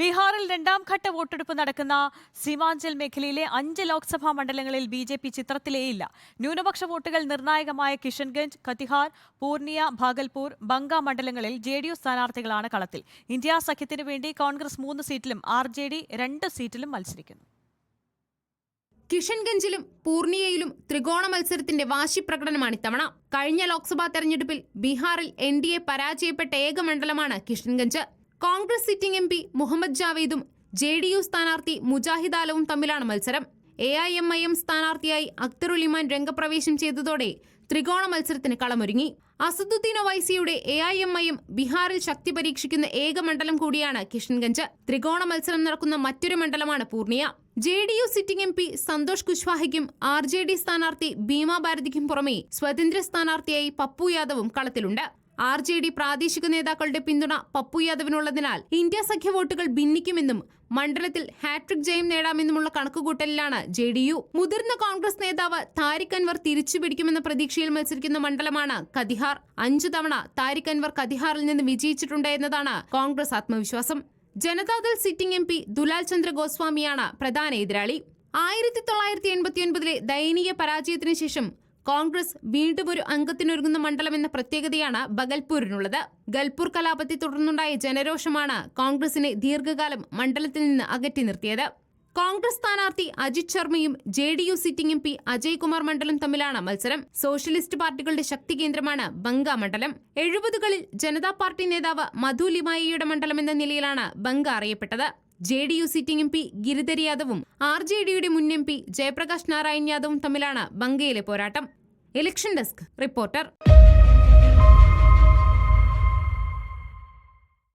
ബീഹാറിൽ രണ്ടാം ഘട്ട വോട്ടെടുപ്പ് നടക്കുന്ന സീമാഞ്ചൽ മേഖലയിലെ 5 ലോക്സഭാ മണ്ഡലങ്ങളിൽ ബി.ജെ.പി. ചിത്രത്തിലേയില്ല. ന്യൂനപക്ഷ വോട്ടുകൾ നിർണായകമായ കിഷൻഗഞ്ച്, കതിഹാർ, പൂർണിയ, ഭാഗൽപൂർ, ബങ്ക മണ്ഡലങ്ങളിൽ ജെ.ഡി.യു സ്ഥാനാർത്ഥികളാണ് കളത്തിൽ. ഇന്ത്യ സഖ്യത്തിനു വേണ്ടി കോൺഗ്രസ് 3 സീറ്റിലും ആർ.ജെ.ഡി 2 സീറ്റിലും മത്സരിക്കുന്നു. കിഷൻഗഞ്ചിലും പൂർണിയയിലും ത്രികോണ മത്സരത്തിന്റെ വാശിപ്രകടനമാണ് ഇത്തവണ. കഴിഞ്ഞ ലോക്സഭാ തെരഞ്ഞെടുപ്പിൽ ബീഹാറിൽ എൻ.ഡി.എ പരാജയപ്പെട്ട ഏക മണ്ഡലമാണ് കിഷൻഗഞ്ച്. കോൺഗ്രസ് സിറ്റിംഗ് എം.പി മുഹമ്മദ് ജാവേദും ജെ.ഡി.യു സ്ഥാനാർത്ഥി മുജാഹിദ് ആലവും തമ്മിലാണ് മത്സരം. എ.ഐ.എം.ഐ.എം സ്ഥാനാർത്ഥിയായി അക്തറുൽ ഇമാൻ രംഗപ്രവേശം ചെയ്തതോടെ ത്രികോണ മത്സരത്തിന് കളമൊരുങ്ങി. അസദുദ്ദീൻ ഒവൈസിയുടെ എ.ഐ.എം.ഐ.എം ബീഹാറിൽ ശക്തി പരീക്ഷിക്കുന്ന ഏക മണ്ഡലം കൂടിയാണ് കിഷൻഗഞ്ച്. ത്രികോണ മത്സരം നടക്കുന്ന മറ്റൊരു മണ്ഡലമാണ് പൂർണിയ. ജെ.ഡി.യു സിറ്റിംഗ് എം.പി സന്തോഷ് കുശ്വാഹയ്ക്കും ആർ.ജെ.ഡി സ്ഥാനാർത്ഥി ഭീമാ ഭാരതിക്കും പുറമെ സ്വതന്ത്ര സ്ഥാനാർത്ഥിയായി പപ്പു യാദവും കളത്തിലുണ്ട്. ആർ.ജെ.ഡി പ്രാദേശിക നേതാക്കളുടെ പിന്തുണ പപ്പു യാദവിനുള്ളതിനാൽ ഇന്ത്യ സഖ്യ വോട്ടുകൾ ഭിന്നിക്കുമെന്നും മണ്ഡലത്തിൽ ഹാട്രിക് ജയം നേടാമെന്നുമുള്ള കണക്കുകൂട്ടലിലാണ് ജെ.ഡി.യു. മുതിർന്ന കോൺഗ്രസ് നേതാവ് താരിഖ് അൻവർ തിരിച്ചുപിടിക്കുമെന്ന പ്രതീക്ഷയിൽ മത്സരിക്കുന്ന മണ്ഡലമാണ് കതിഹാർ. 5 തവണ താരിഖ് അൻവർ കതിഹാറിൽ നിന്ന് വിജയിച്ചിട്ടുണ്ട് എന്നതാണ് കോൺഗ്രസ് ആത്മവിശ്വാസം. ജനതാദൾ സിറ്റിംഗ് എം.പി ദുലാൽ ചന്ദ്ര ഗോസ്വാമിയാണ് പ്രധാന എതിരാളി. 1989 ദയനീയ പരാജയത്തിന് ശേഷം കോൺഗ്രസ് വീണ്ടും ഒരു അംഗത്തിനൊരുങ്ങുന്ന മണ്ഡലമെന്ന പ്രത്യേകതയാണ് ബഗൽപൂരിനുള്ളത്. ഗൽപൂർ കലാപത്തെ തുടർന്നുണ്ടായ ജനരോഷമാണ് കോൺഗ്രസിനെ ദീർഘകാലം മണ്ഡലത്തിൽ നിന്ന് അകറ്റി നിർത്തിയത്. കോൺഗ്രസ് സ്ഥാനാർത്ഥി അജിത് ശർമ്മയും ജെ.ഡി.യു സിറ്റിംഗ് എം.പി അജയ് കുമാർ മണ്ഡലം തമ്മിലാണ് മത്സരം. സോഷ്യലിസ്റ്റ് പാർട്ടികളുടെ ശക്തി കേന്ദ്രമാണ് ബങ്ക മണ്ഡലം. 70കളിൽ ജനതാ പാർട്ടി നേതാവ് മധു ലിമായയുടെ മണ്ഡലം എന്ന നിലയിലാണ് ബങ്ക അറിയപ്പെട്ടത്. ജെ.ഡി.യു സിറ്റിംഗ് എം.പി ഗിരിധർ യാദവും ആർ.ജെ.ഡിയുടെ മുൻ എം.പി ജയപ്രകാശ് നാരായൺ യാദവും തമ്മിലാണ് ബങ്കയിലെ പോരാട്ടം. Election desk reporter.